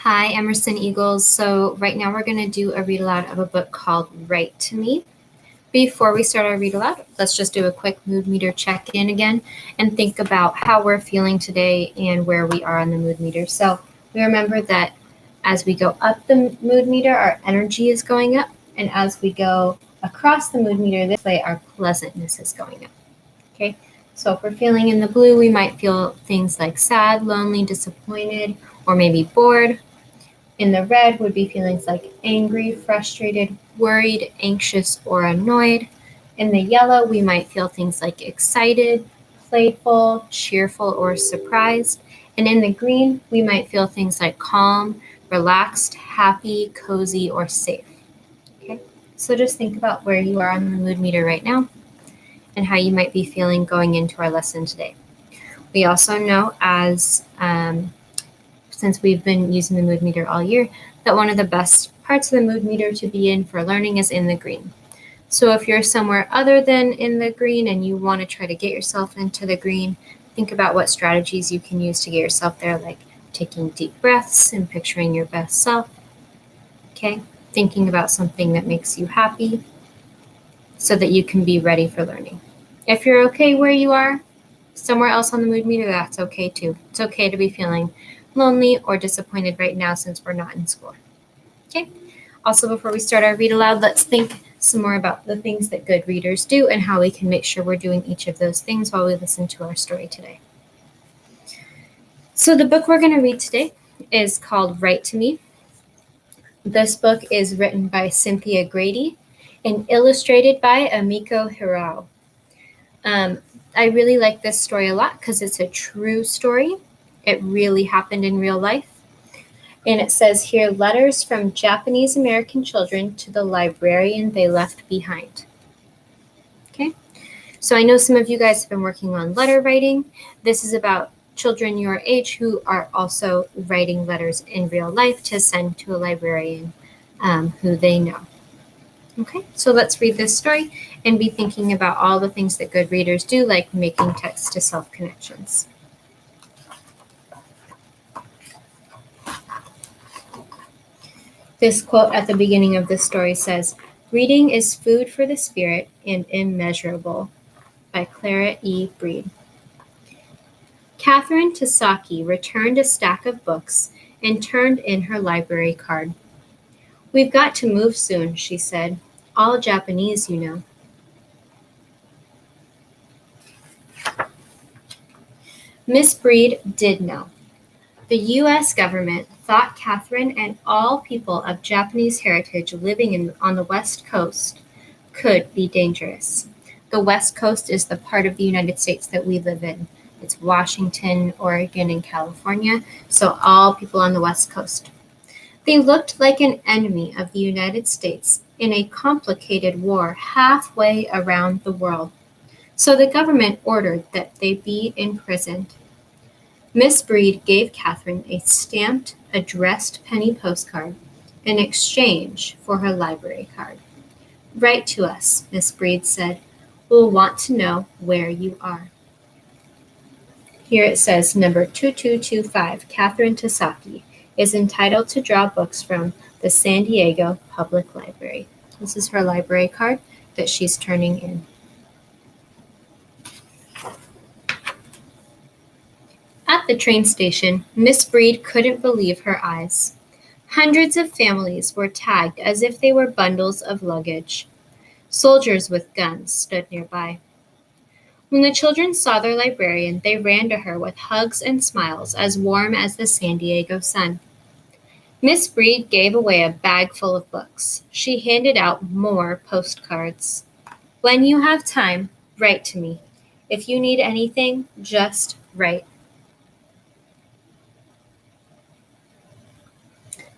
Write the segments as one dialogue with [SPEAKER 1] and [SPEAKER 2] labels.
[SPEAKER 1] Hi, Emerson Eagles. So right now we're going to do a read aloud of a book called Write to Me. Before we start our read aloud, let's just do a quick mood meter check-in again and think about how we're feeling today and where we are on the mood meter. So we remember that as we go up the mood meter, our energy is going up, and as we go across the mood meter this way, our pleasantness is going up. Okay, so if we're feeling in the blue, we might feel things like sad, lonely, disappointed, or maybe bored. In the red would be feelings like angry, frustrated, worried, anxious, or annoyed. In the yellow, we might feel things like excited, playful, cheerful, or surprised. And in the green, we might feel things like calm, relaxed, happy, cozy, or safe. Okay, so just think about where you are on the mood meter right now and how you might be feeling going into our lesson today. We also know since we've been using the mood meter all year, that one of the best parts of the mood meter to be in for learning is in the green. So if you're somewhere other than in the green and you want to try to get yourself into the green, think about what strategies you can use to get yourself there, like taking deep breaths and picturing your best self. Okay, thinking about something that makes you happy so that you can be ready for learning. If you're okay where you are, somewhere else on the mood meter, that's okay too. It's okay to be feeling lonely or disappointed right now since we're not in school. Okay. Also, before we start our read aloud, let's think some more about the things that good readers do and how we can make sure we're doing each of those things while we listen to our story today. So the book we're going to read today is called Write to Me. This book is written by Cynthia Grady and illustrated by Amiko Hirao. I really like this story a lot because it's a true story. It really happened in real life. And it says here, letters from Japanese American children to the librarian they left behind. Okay, so I know some of you guys have been working on letter writing. This is about children your age who are also writing letters in real life to send to a librarian who they know. Okay, so let's read this story and be thinking about all the things that good readers do, like making text-to-self connections. This quote at the beginning of this story says, "Reading is food for the spirit and immeasurable," by Clara E. Breed. Catherine Tasaki returned a stack of books and turned in her library card. "We've got to move soon," she said. "All Japanese, you know." Miss Breed did know. The U.S. government thought Catherine and all people of Japanese heritage living on the West Coast could be dangerous. The West Coast is the part of the United States that we live in. It's Washington, Oregon, and California, so all people on the West Coast. They looked like an enemy of the United States in a complicated war halfway around the world. So the government ordered that they be imprisoned. Miss Breed gave Catherine a stamped, addressed penny postcard in exchange for her library card. "Write to us," Miss Breed said. "We'll want to know where you are." Here it says number 2225, Catherine Tasaki, is entitled to draw books from the San Diego Public Library. This is her library card that she's turning in. At the train station, Miss Breed couldn't believe her eyes. Hundreds of families were tagged as if they were bundles of luggage. Soldiers with guns stood nearby. When the children saw their librarian, they ran to her with hugs and smiles as warm as the San Diego sun. Miss Breed gave away a bag full of books. She handed out more postcards. "When you have time, write to me. If you need anything, just write."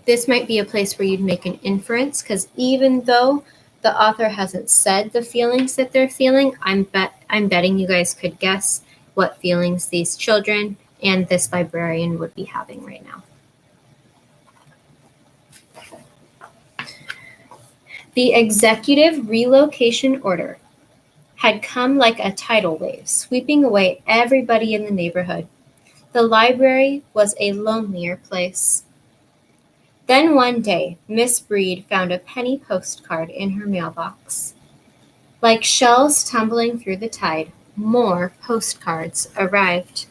[SPEAKER 1] This might be a place where you'd make an inference, because even though the author hasn't said the feelings that they're feeling, I'm betting you guys could guess what feelings these children and this librarian would be having right now. The executive relocation order had come like a tidal wave, sweeping away everybody in the neighborhood. The library was a lonelier place. Then one day, Miss Breed found a penny postcard in her mailbox. Like shells tumbling through the tide, more postcards arrived.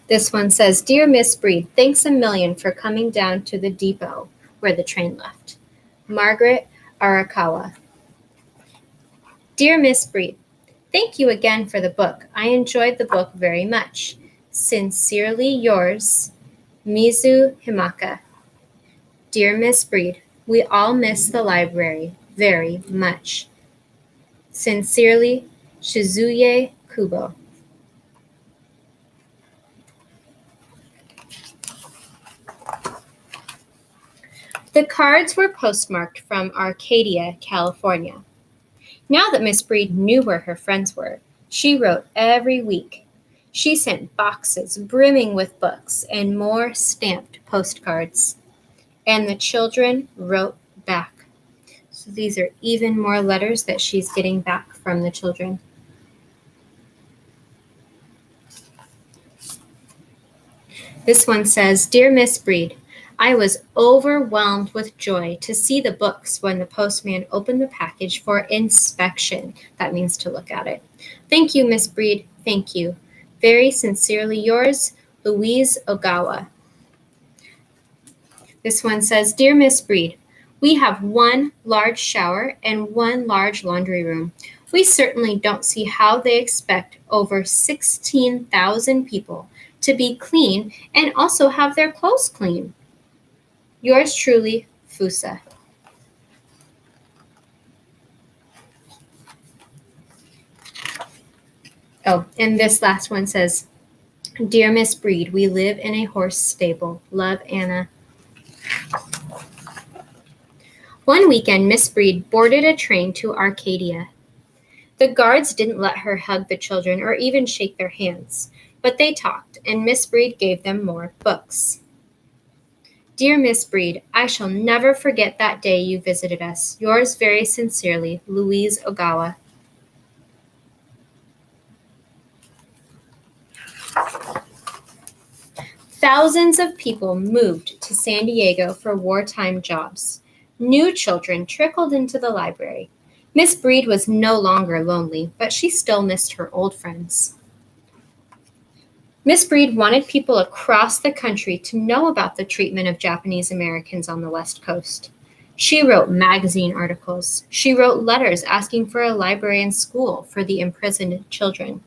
[SPEAKER 1] This one says, Dear Miss Breed, thanks a million for coming down to the depot where the train left. Margaret Arakawa. Dear Miss Breed, thank you again for the book. I enjoyed the book very much. Sincerely yours, Mizu Himaka. Dear Miss Breed, we all miss the library very much. Sincerely, Shizuye Kubo. The cards were postmarked from Arcadia, California. Now that Miss Breed knew where her friends were, she wrote every week. She sent boxes brimming with books and more stamped postcards. And the children wrote back. So these are even more letters that she's getting back from the children. This one says, Dear Miss Breed, I was overwhelmed with joy to see the books when the postman opened the package for inspection. That means to look at it. Thank you, Miss Breed. Thank you. Very sincerely yours, Louise Ogawa. This one says, Dear Miss Breed, we have one large shower and one large laundry room. We certainly don't see how they expect over 16,000 people to be clean and also have their clothes clean. Yours truly, Fusa. Oh, and this last one says, Dear Miss Breed, we live in a horse stable. Love, Anna. One weekend, Miss Breed boarded a train to Arcadia. The guards didn't let her hug the children or even shake their hands, but they talked, and Miss Breed gave them more books. Dear Miss Breed, I shall never forget that day you visited us. Yours very sincerely, Louise Ogawa. Thousands of people moved to San Diego for wartime jobs. New children trickled into the library. Miss Breed was no longer lonely, but she still missed her old friends. Miss Breed wanted people across the country to know about the treatment of Japanese Americans on the West Coast. She wrote magazine articles. She wrote letters asking for a library and school for the imprisoned children.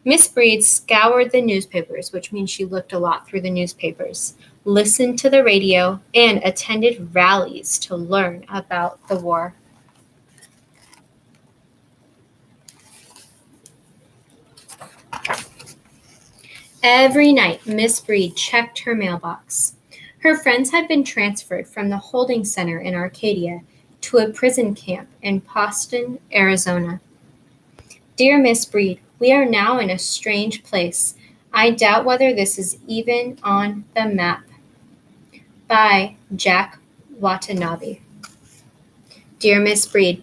[SPEAKER 1] Miss Breed scoured the newspapers, which means she looked a lot through the newspapers, listened to the radio, and attended rallies to learn about the war. Every night, Miss Breed checked her mailbox. Her friends had been transferred from the holding center in Arcadia to a prison camp in Poston, Arizona. Dear Miss Breed, we are now in a strange place. I doubt whether this is even on the map. By Jack Watanabe. Dear Miss Breed,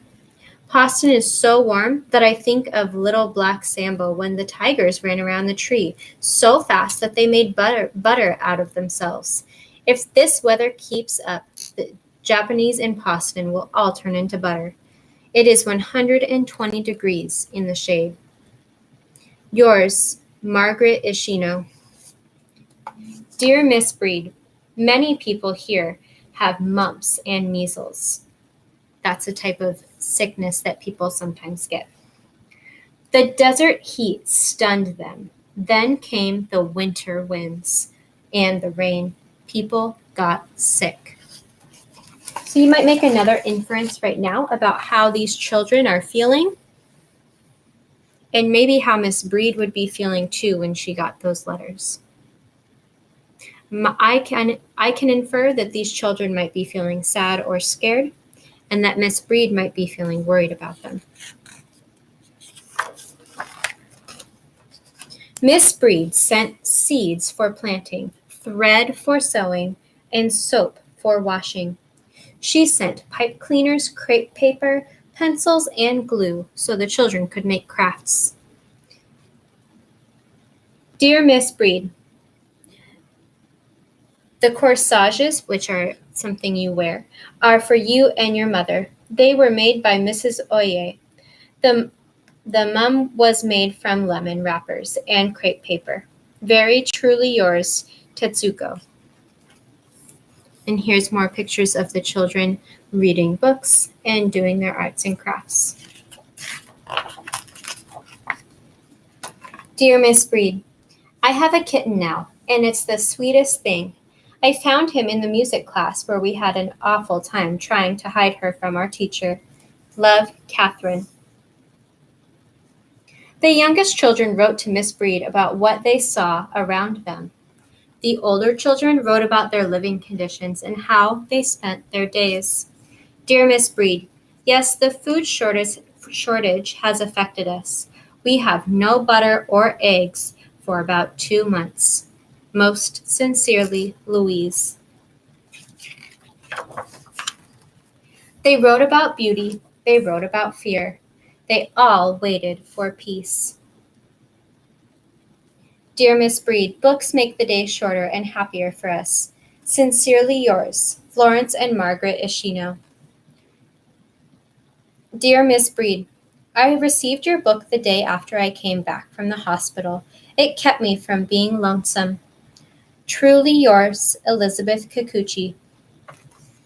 [SPEAKER 1] Poston is so warm that I think of Little Black Sambo when the tigers ran around the tree so fast that they made butter out of themselves. If this weather keeps up, the Japanese in Poston will all turn into butter. It is 120 degrees in the shade. Yours, Margaret Ishino. Dear Miss Breed, many people here have mumps and measles. That's a type of sickness that people sometimes get. The desert heat stunned them. Then came the winter winds and the rain. People got sick. So you might make another inference right now about how these children are feeling and maybe how Miss Breed would be feeling too when she got those letters. I can infer that these children might be feeling sad or scared, and that Miss Breed might be feeling worried about them. Miss Breed sent seeds for planting, thread for sewing, and soap for washing. She sent pipe cleaners, crepe paper, pencils, and glue so the children could make crafts. Dear Miss Breed, The corsages, which are something you wear, are for you and your mother. They were made by Mrs. Oye. The mum was made from lemon wrappers and crepe paper. Very truly yours, Tetsuko. And here's more pictures of the children reading books and doing their arts and crafts. Dear Miss Breed, I have a kitten now, and it's the sweetest thing. I found him in the music class where we had an awful time trying to hide her from our teacher. Love, Catherine. The youngest children wrote to Miss Breed about what they saw around them. The older children wrote about their living conditions and how they spent their days. Dear Miss Breed, yes, the food shortage has affected us. We have no butter or eggs for about 2 months. Most sincerely, Louise. They wrote about beauty. They wrote about fear. They all waited for peace. Dear Miss Breed, books make the day shorter and happier for us. Sincerely yours, Florence and Margaret Ishino. Dear Miss Breed, I received your book the day after I came back from the hospital. It kept me from being lonesome. Truly yours, Elizabeth Kikuchi.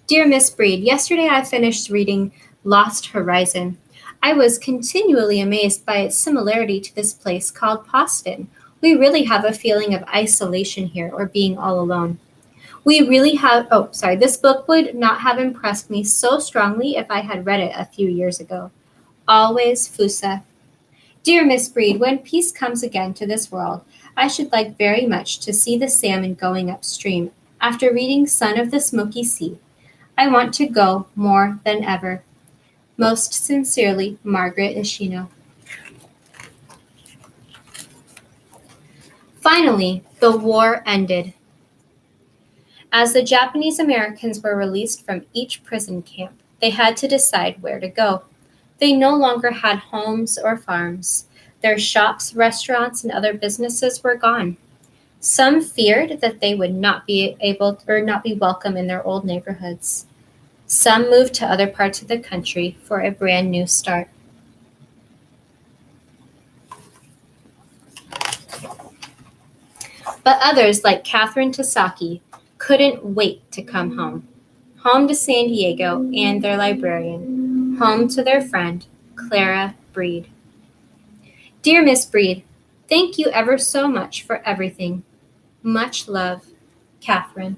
[SPEAKER 1] Dear Miss Breed, yesterday I finished reading Lost Horizon. I was continually amazed by its similarity to this place called Boston. We really have a feeling of isolation here or being all alone. This book would not have impressed me so strongly if I had read it a few years ago. Always Fusa. Dear Miss Breed, when peace comes again to this world, I should like very much to see the salmon going upstream after reading Son of the Smoky Sea. I want to go more than ever. Most sincerely, Margaret Ishino. Finally, the war ended. As the Japanese Americans were released from each prison camp, they had to decide where to go. They no longer had homes or farms. Their shops, restaurants, and other businesses were gone. Some feared that they would not be welcome in their old neighborhoods. Some moved to other parts of the country for a brand new start. But others, like Catherine Tasaki, couldn't wait to come home. Home to San Diego and their librarian. Home to their friend, Clara Breed. Dear Miss Breed, thank you ever so much for everything. Much love, Catherine.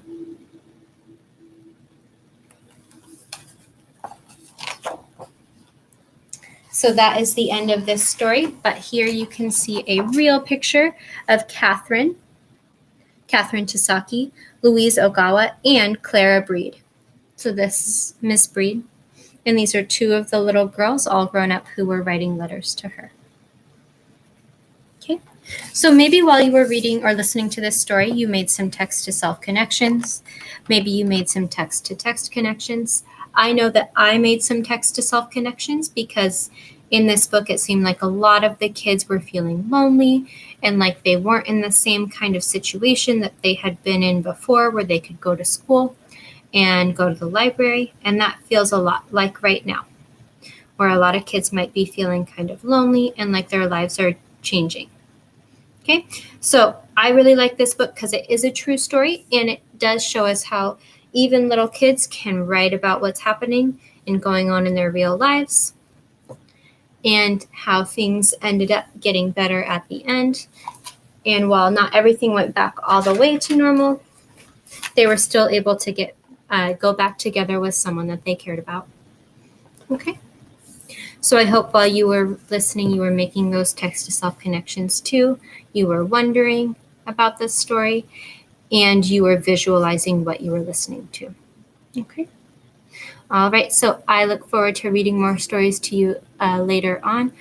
[SPEAKER 1] So that is the end of this story, but here you can see a real picture of Catherine Tasaki, Louise Ogawa, and Clara Breed. So this is Miss Breed, and these are two of the little girls, all grown up, who were writing letters to her. Okay, so maybe while you were reading or listening to this story, you made some text-to-self connections. Maybe you made some text-to-text connections. I know that I made some text-to-self connections because in this book, it seemed like a lot of the kids were feeling lonely and like they weren't in the same kind of situation that they had been in before where they could go to school and go to the library. And that feels a lot like right now, where a lot of kids might be feeling kind of lonely and like their lives are changing. Okay, so I really like this book because it is a true story and it does show us how even little kids can write about what's happening and going on in their real lives and how things ended up getting better at the end. And while not everything went back all the way to normal, they were still able to go back together with someone that they cared about. Okay. So I hope while you were listening, you were making those text-to-self connections too. You were wondering about this story, and you were visualizing what you were listening to. Okay. All right. So I look forward to reading more stories to you later on.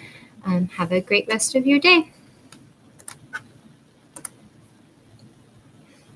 [SPEAKER 1] Have a great rest of your day.